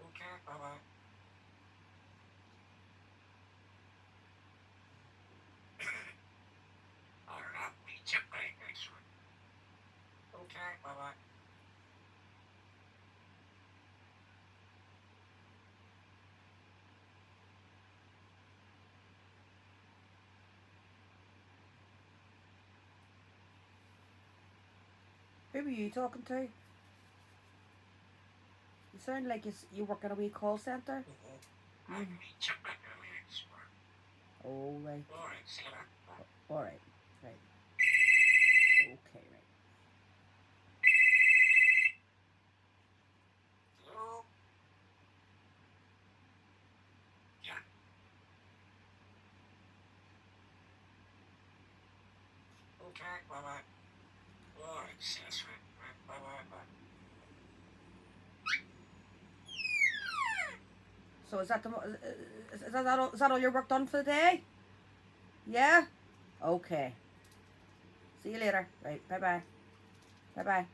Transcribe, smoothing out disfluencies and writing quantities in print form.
Okay, bye-bye. Alright, we check back next one. Okay, bye-bye. Who are you talking to? You sound like you work in a wee call centre. I need check back earlier this morning. Oh, right. Alright, see you later. Bye. Alright. Right. Okay, right. Hello? Yeah. Okay, bye-bye. Alright, see you soon. Right, bye-bye, bye. So is that is that all your work done for the day? Yeah. Okay. See you later. Right. Bye bye. Bye bye.